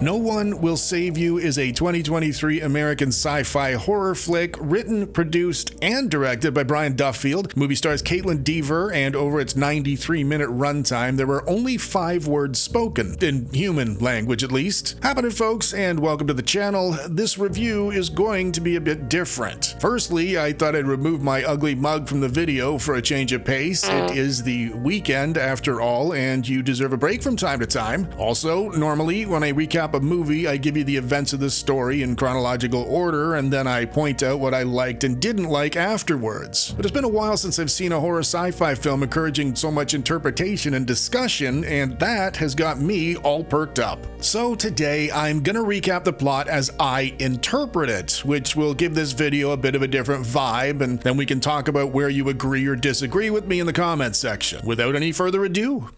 No One Will Save You is a 2023 American sci-fi horror flick written, produced, and directed by Brian Duffield. The movie stars Kaitlyn and over its 93-minute runtime, there were only 5 words spoken, in human language at least. Happening, folks, and welcome to the channel. This review is going to be a bit different. Firstly, I thought I'd remove my ugly mug from the video for a change of pace. It is the weekend after all, and you deserve a break from time to time. Also, normally when I recap a movie, I give you the events of the story in chronological order, and then I point out what I liked and didn't like afterwards. But it's been a while since I've seen a horror sci-fi film encouraging so much interpretation and discussion, and that has got me all perked up. So today, I'm gonna recap the plot as I interpret it, which will give this video a bit of a different vibe, and then we can talk about where you agree or disagree with me in the comments section. Without any further ado,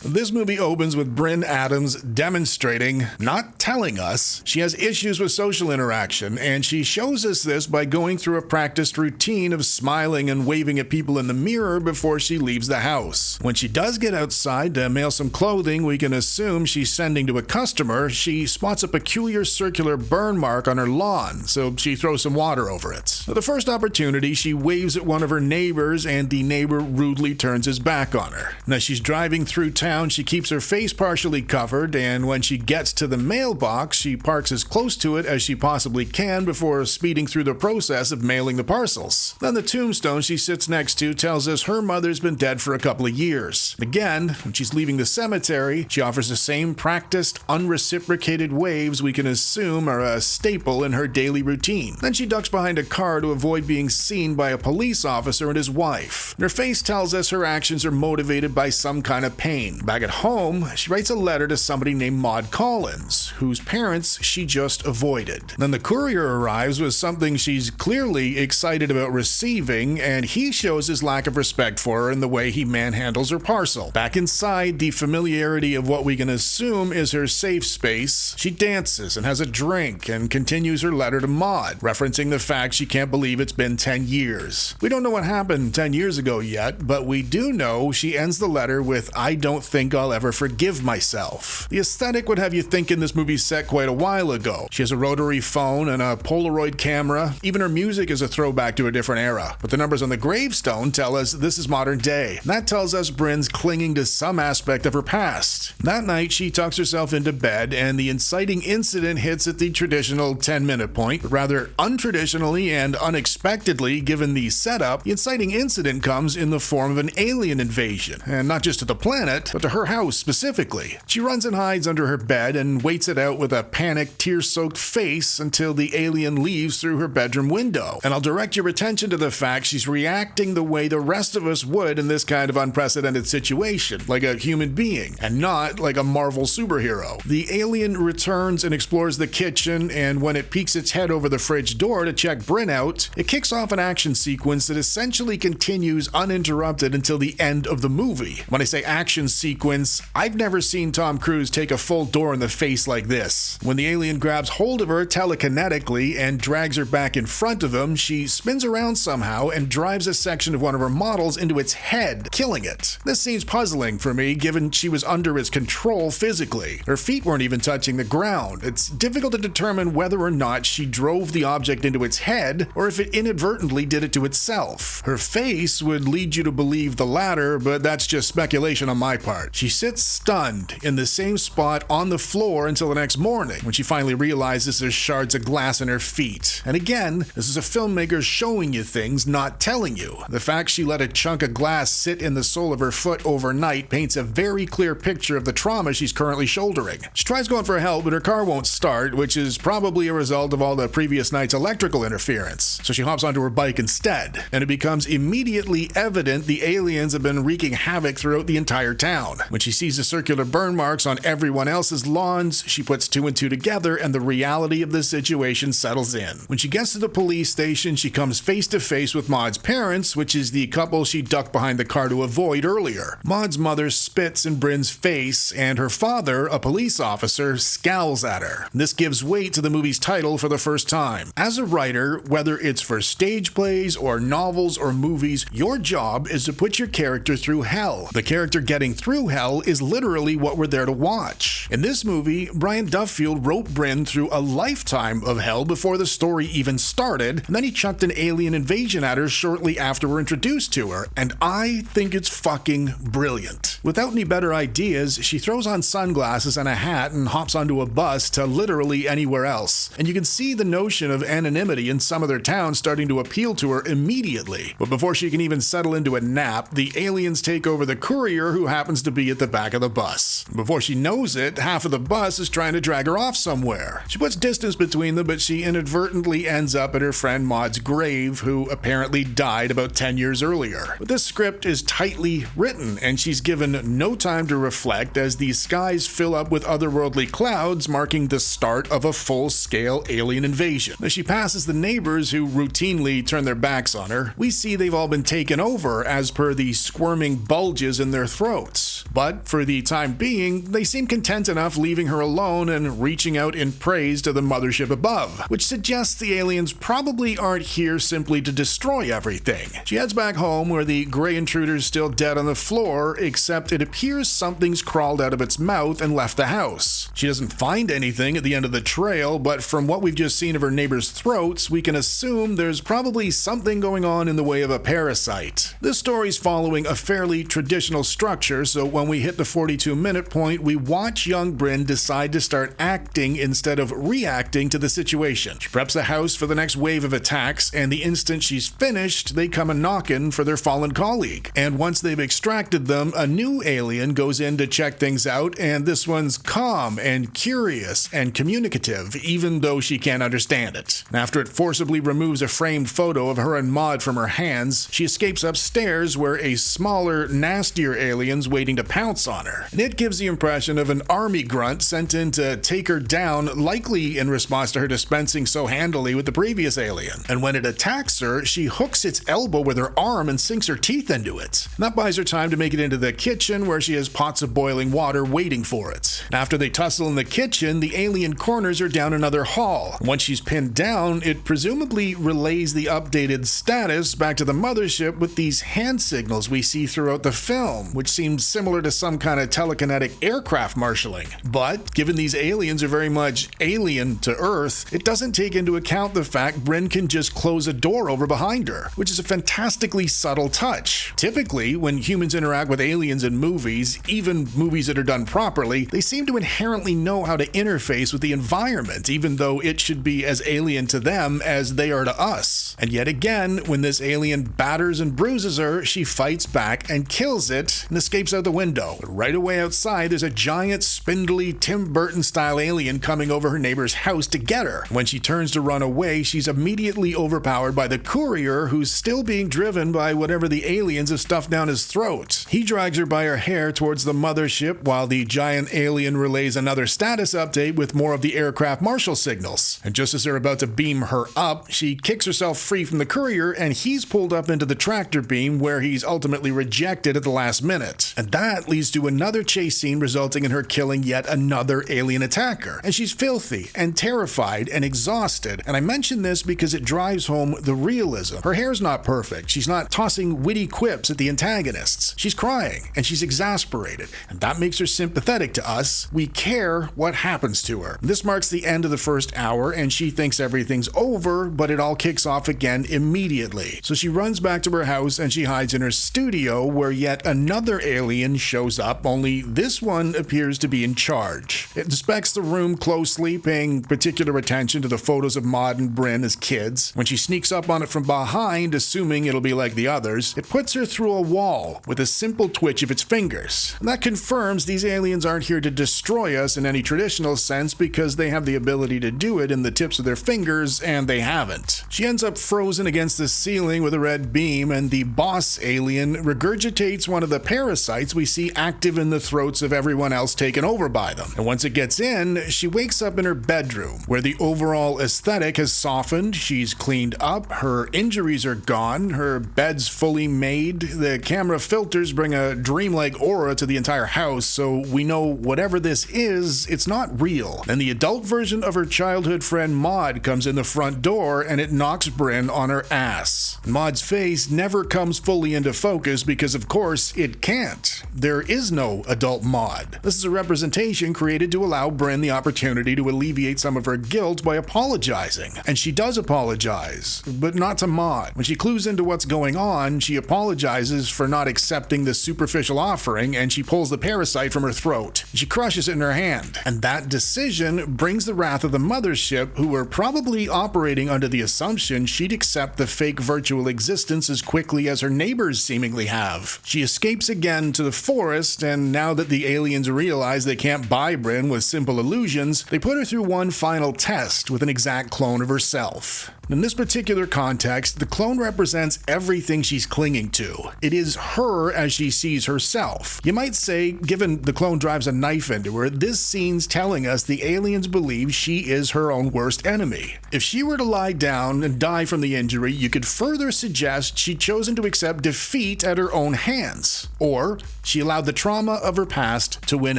this movie opens with Bryn Adams demonstrating, not telling us, she has issues with social interaction, and she shows us this by going through a practiced routine of smiling and waving at people in the mirror before she leaves the house. When she does get outside to mail some clothing we can assume she's sending to a customer, she spots a peculiar circular burn mark on her lawn, so she throws some water over it. At the first opportunity, she waves at one of her neighbors, and the neighbor rudely turns his back on her. Now she's driving through town, she keeps her face partially covered, and when she gets to the mailbox, she parks as close to it as she possibly can before speeding through the process of mailing the parcels. Then the tombstone she sits next to tells us her mother's been dead for a couple of years. Again, when she's leaving the cemetery, she offers the same practiced, unreciprocated waves we can assume are a staple in her daily routine. Then she ducks behind a car to avoid being seen by a police officer and his wife. Her face tells us her actions are motivated by some kind of pain. Back at home, she writes a letter to somebody named Maud Collins, whose parents she just avoided. Then the courier arrives with something she's clearly excited about receiving, and he shows his lack of respect for her in the way he manhandles her parcel. Back inside, the familiarity of what we can assume is her safe space, she dances and has a drink and continues her letter to Maud, referencing the fact she can't believe it's been 10 years. We don't know what happened 10 years ago yet, but we do know she ends the letter with, "I don't think I'll ever forgive myself." The aesthetic would have you thinking this movie's set quite a while ago. She has a rotary phone and a Polaroid camera. Even her music is a throwback to a different era. But the numbers on the gravestone tell us this is modern day. That tells us Bryn's clinging to some aspect of her past. That night, she tucks herself into bed, and the inciting incident hits at the traditional 10-minute point. But rather untraditionally and unexpectedly, given the setup, the inciting incident comes in the form of an alien invasion. And not just to the planet, but to her house specifically. She runs and hides under her bed and waits it out with a panicked, tear-soaked face until the alien leaves through her bedroom window. And I'll direct your attention to the fact she's reacting the way the rest of us would in this kind of unprecedented situation, like a human being, and not like a Marvel superhero. The alien returns and explores the kitchen, and when it peeks its head over the fridge door to check Bryn out, it kicks off an action sequence that essentially continues uninterrupted until the end of the movie. When I say action sequence, I've never seen Tom Cruise take a full door in the face like this. When the alien grabs hold of her telekinetically and drags her back in front of him, she spins around somehow and drives a section of one of her models into its head, killing it. This seems puzzling for me, given she was under its control physically. Her feet weren't even touching the ground. It's difficult to determine whether or not she drove the object into its head, or if it inadvertently did it to itself. Her face would lead you to believe the latter, but that's just speculation on my part. She sits stunned in the same spot on the floor until the next morning, when she finally realizes there's shards of glass in her feet. And again, this is a filmmaker showing you things, not telling you. The fact she let a chunk of glass sit in the sole of her foot overnight paints a very clear picture of the trauma she's currently shouldering. She tries going for help, but her car won't start, which is probably a result of all the previous night's electrical interference. So she hops onto her bike instead, and it becomes immediately evident the aliens have been wreaking havoc throughout the entire town. When she sees the circular burn marks on everyone else's lawns, she puts 2 and 2 together, and the reality of the situation settles in. When she gets to the police station, she comes face to face with Maud's parents, which is the couple she ducked behind the car to avoid earlier. Maud's mother spits in Bryn's face, and her father, a police officer, scowls at her. This gives weight to the movie's title for the first time. As a writer, whether it's for stage plays or novels or movies, your job is to put your character through hell. The character getting through true hell is literally what we're there to watch. In this movie, Brian Duffield wrote Bryn through a lifetime of hell before the story even started, and then he chucked an alien invasion at her shortly after we're introduced to her, and I think it's fucking brilliant. Without any better ideas, she throws on sunglasses and a hat and hops onto a bus to literally anywhere else. And you can see the notion of anonymity in some other towns starting to appeal to her immediately. But before she can even settle into a nap, the aliens take over the courier who happens to be at the back of the bus. Before she knows it, half of the bus is trying to drag her off somewhere. She puts distance between them, but she inadvertently ends up at her friend Maud's grave, who apparently died about 10 years earlier. But this script is tightly written, and she's given no time to reflect as the skies fill up with otherworldly clouds, marking the start of a full-scale alien invasion. As she passes the neighbors who routinely turn their backs on her, we see they've all been taken over as per the squirming bulges in their throats. But for the time being, they seem content enough leaving her alone and reaching out in praise to the mothership above, which suggests the aliens probably aren't here simply to destroy everything. She heads back home where the gray intruder's still dead on the floor, except it appears something's crawled out of its mouth and left the house. She doesn't find anything at the end of the trail, but from what we've just seen of her neighbors' throats, we can assume there's probably something going on in the way of a parasite. This story's following a fairly traditional structure, so when we hit the 42-minute point, we watch young Bryn decide to start acting instead of reacting to the situation. She preps the house for the next wave of attacks, and the instant she's finished, they come a-knockin' for their fallen colleague. And once they've extracted them, a new alien goes in to check things out, and this one's calm and curious and communicative, even though she can't understand it. After it forcibly removes a framed photo of her and Maud from her hands, she escapes upstairs where a smaller, nastier alien's waiting to pounce on her. And it gives the impression of an army grunt sent in to take her down, likely in response to her dispensing so handily with the previous alien. And when it attacks her, she hooks its elbow with her arm and sinks her teeth into it. And that buys her time to make it into the kitchen where she has pots of boiling water waiting for it. And after they tussle in the kitchen, the alien corners her down another hall. And once she's pinned down, it presumably relays the updated status back to the mothership with these hand signals we see throughout the film, which seems similar to some kind of telekinetic aircraft marshalling. But given these aliens are very much alien to Earth, it doesn't take into account the fact Bryn can just close a door over behind her, which is a fantastically subtle touch. Typically, when humans interact with aliens in movies, even movies that are done properly, they seem to inherently know how to interface with the environment, even though it should be as alien to them as they are to us. And yet again, when this alien batters and bruises her, she fights back and kills it and escapes out the window. But right away outside, there's a giant, spindly, Tim Burton-style alien coming over her neighbor's house to get her. When she turns to run away, she's immediately overpowered by the courier, who's still being driven by whatever the aliens have stuffed down his throat. He drags her by her hair towards the mothership while the giant alien relays another status update with more of the aircraft marshal signals. And just as they're about to beam her up, she kicks herself free from the courier and he's pulled up into the tractor beam where he's ultimately rejected at the last minute. And that leads to another chase scene resulting in her killing yet another alien attacker. And she's filthy and terrified and exhausted. And I mention this because it drives home the realism. Her hair's not perfect. She's not tossing witty quips at the antagonists. She's crying and she's exasperated. And that makes her sympathetic to us. We care what happens to her. This marks the end of the first hour and she thinks everything's over, but it all kicks off again immediately. So she runs back to her house and she hides in her studio where yet another alien shows up, only this one appears to be in charge. It inspects the room closely, paying particular attention to the photos of Maud and Bryn as kids. When she sneaks up on it from behind, assuming it'll be like the others, it puts her through a wall with a simple twitch of its fingers. And that confirms these aliens aren't here to destroy us in any traditional sense because they have the ability to do it in the tips of their fingers, and they haven't. She ends up frozen against the ceiling with a red beam, and the boss alien regurgitates one of the parasites we see active in the throats of everyone else taken over by them. And once it gets in, she wakes up in her bedroom, where the overall aesthetic has softened, she's cleaned up, her injuries are gone, her bed's fully made, the camera filters bring a dreamlike aura to the entire house, so we know whatever this is, it's not real. And the adult version of her childhood friend Maud comes in the front door, and it knocks Bryn on her ass. Maud's face never comes fully into focus because, of course, it can't. There is no adult Maud. This is a representation created to allow Brynn the opportunity to alleviate some of her guilt by apologizing. And she does apologize, but not to Maud. When she clues into what's going on, she apologizes for not accepting the superficial offering, and she pulls the parasite from her throat. She crushes it in her hand. And that decision brings the wrath of the mothership, who were probably operating under the assumption she'd accept the fake virtual existence as quickly as her neighbors seemingly have. She escapes again to the forest, and now that the aliens realize they can't buy Brynn with simple illusions, they put her through one final test with an exact clone of herself. In this particular context, the clone represents everything she's clinging to. It is her as she sees herself. You might say, given the clone drives a knife into her, this scene's telling us the aliens believe she is her own worst enemy. If she were to lie down and die from the injury, you could further suggest she'd chosen to accept defeat at her own hands. Or she allowed the trauma of her past to win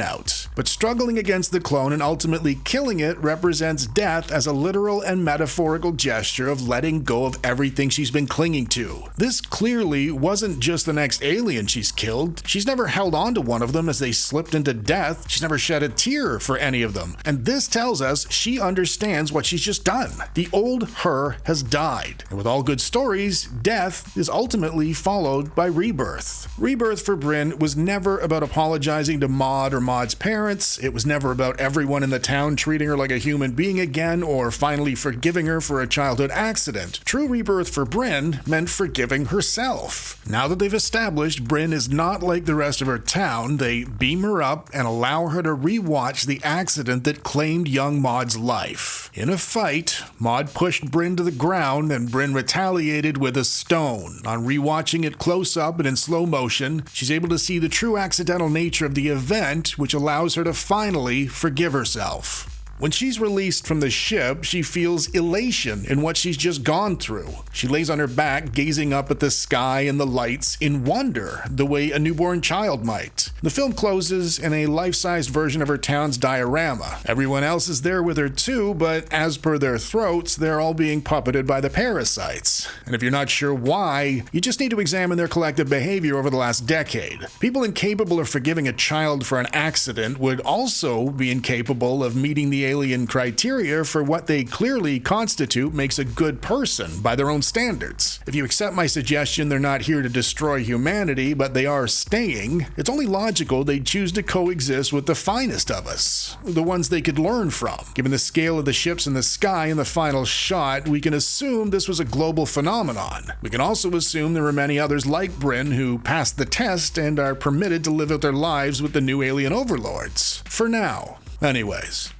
out. But struggling against the clone and ultimately killing it represents death as a literal and metaphorical gesture of letting go of everything she's been clinging to. This clearly wasn't just the next alien she's killed. She's never held on to one of them as they slipped into death. She's never shed a tear for any of them. And this tells us she understands what she's just done. The old her has died. And with all good stories, death is ultimately followed by rebirth. Rebirth for Brynn was never about apologizing to Maud or Maud's parents. It was never about everyone in the town treating her like a human being again, or finally forgiving her for a childhood accident. True rebirth for Brynn meant forgiving herself. Now that they've established Brynn is not like the rest of her town, they beam her up and allow her to rewatch the accident that claimed young Maud's life. In a fight, Maud pushed Brynn to the ground and Brynn retaliated with a stone. On rewatching it close up and in slow motion, she's able to see the true accidental nature of the event, which allows her to finally forgive herself. When she's released from the ship, she feels elation in what she's just gone through. She lays on her back, gazing up at the sky and the lights in wonder, the way a newborn child might. The film closes in a life-sized version of her town's diorama. Everyone else is there with her too, but as per their throats, they're all being puppeted by the parasites. And if you're not sure why, you just need to examine their collective behavior over the last decade. People incapable of forgiving a child for an accident would also be incapable of meeting the alien criteria for what they clearly constitute makes a good person by their own standards. If you accept my suggestion they're not here to destroy humanity, but they are staying, it's only logical they'd choose to coexist with the finest of us, the ones they could learn from. Given the scale of the ships in the sky in the final shot, we can assume this was a global phenomenon. We can also assume there were many others like Brynn who passed the test and are permitted to live out their lives with the new alien overlords. For now. Anyways.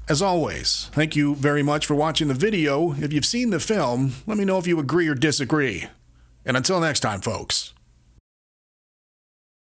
As always, thank you very much for watching the video. If you've seen the film, let me know if you agree or disagree. And until next time, folks.